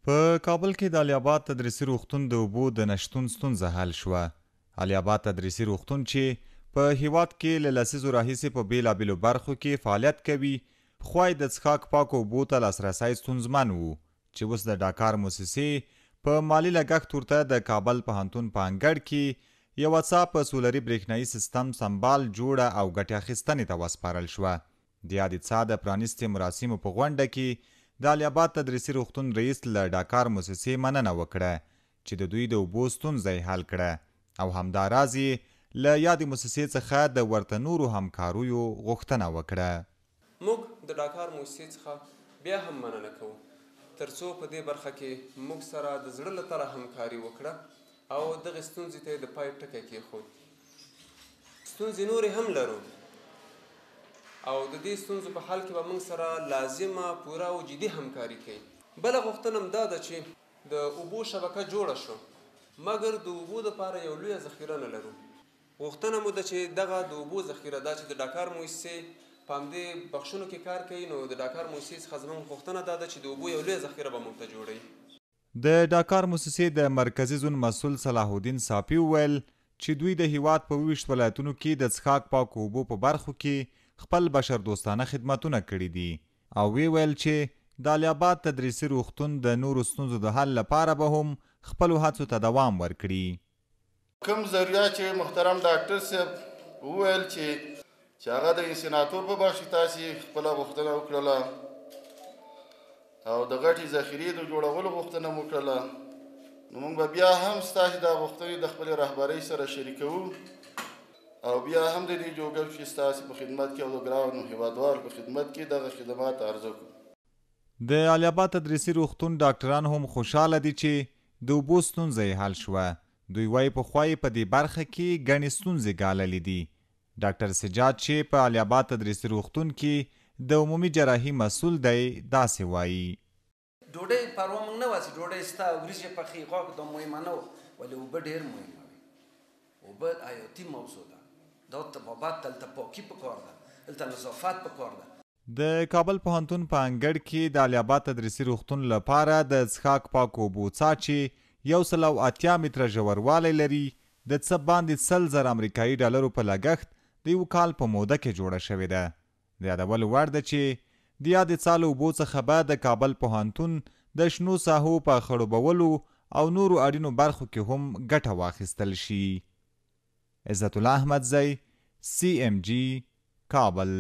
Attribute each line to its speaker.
Speaker 1: په کابل کې د علي اباد تدریسي روغتون د اوبو د نشتون ستونزه حل شوه. علي اباد تدریسي روغتون چې په هیواد کې له لسیزو راهیسې په بېلابېلو برخو کې فعالیت کوي، پخوا یې د څښاک پاکو اوبو ته لاسرسی ستونزمن و چې اوس د ډاکار موسسې په مالي لګښت ورته د کابل پوهنتون په انګړ کې یوه څا په سولري برېښنایي سیستم سمبال جوړه او ګټې اخیستنې ته وسپارل شوه. د یادې څا د پرانیستې مراسمو په غونډه کې د علي اباد تدریسي روغتون رئیس له ډاکار موسسې مننه وکړه چې د دوی د اوبو ستونزه یې حل کړه او همداراز یې له یادې موسسې څخه د ورته نورو همکاریو غوښتنه وکړه.
Speaker 2: موږ د ډاکار موسسې څخه بیا هم مننه کوو تر څو په دې برخه کې موږ سره د زړه له تله همکاري وکړه او دغې ستونزې ته یې د پای ټکی کېښود. ستونزې نورې هم لرو او د دې ستونزو په حل کې به موږ سره لازمه پوره او جدي همکاري کوي. بله غوښتنه هم دا ده چې د اوبو شبکه جوړه شو مګر د اوبو دپاره یو لویه ذخیره نه لرو. غوښتنه مو ده چې دغه د اوبو ذخیره دا چې د ډاکار موسسې په همدې بخشونو کې کار کوي، نو د ډاکار موسسې څخه زموږ غوښتنه دا ده چې د اوبو یو لویه ذخیره به موږ ته جوړوي.
Speaker 1: د ډاکار موسسې د مرکزي زون مسؤل صلاح الدین صافي وویل چې دوی د هیواد په 20 ولایتونو کې د څښاک پاکو اوبو په برخو کې خپل بشر دوستانه خدمتونه کړي دي او وی ویل چې د علي اباد تدریسي روغتون د نورو ستونزو د حل لپاره به هم خپلو هڅو ته دوام ورکړي.
Speaker 3: کوم ذریعه چې محترم ډاکټر صاحب وویل چې هغه د انسیناتور په بخش تاسې خپله غوښتنه وکړله او د غټې ذخیرې د جوړولو غوښتنه مو وکړله، نو موږ به بیا هم ستاسې دا غوښتنې د خپلې رهبرۍ سره شریکوو او بیا هم د دې جوګه چې ستاسې په خدمت کې او د ګرانو هېوادوالو په خدمت کې دغه خدمات عرضه کړو.
Speaker 1: د علي اباد تدریسي روغتون ډاکټران هم خوشحاله دي چې د اوبو ستونزه یې حل شوه. دوی وایي پخوا یې په دې برخه کې ګڼې ستونزې ګاللې دي. ډاکټر سجاد چې په علي اباد تدریسي روغتون کې د عمومي جراحي مسؤل دی داسې وایي.
Speaker 4: ډوډۍ پروا موږ نه وه چې ډوډۍ سته وریجې پخې غوښه دا مهمه نه وه، ولې اوبه ډېر مهمه وي. اوبه حیاتي موضوع ده، دا بابات دلته پاکي پکار ده، دلته نظافت پکار ده.
Speaker 1: د کابل پوهنتون په انګړ کې د علي اباد تدریسي روغتون لپاره د څښاک پاکو اوبو څا چې 180 متره ژوروالی لري د څه باندې 100,000 امریکایي ډالرو په لګښت د یو کال په موده کې جوړه شوې ده. د یادولو وړ ده چې د یادې څا له اوبو څخه به د کابل پوهنتون د شنو ساحو په خړوبولو او نورو اړینو برخو کې هم ګټه واخیستل شي. عزت الله احمدزی CMG کابل.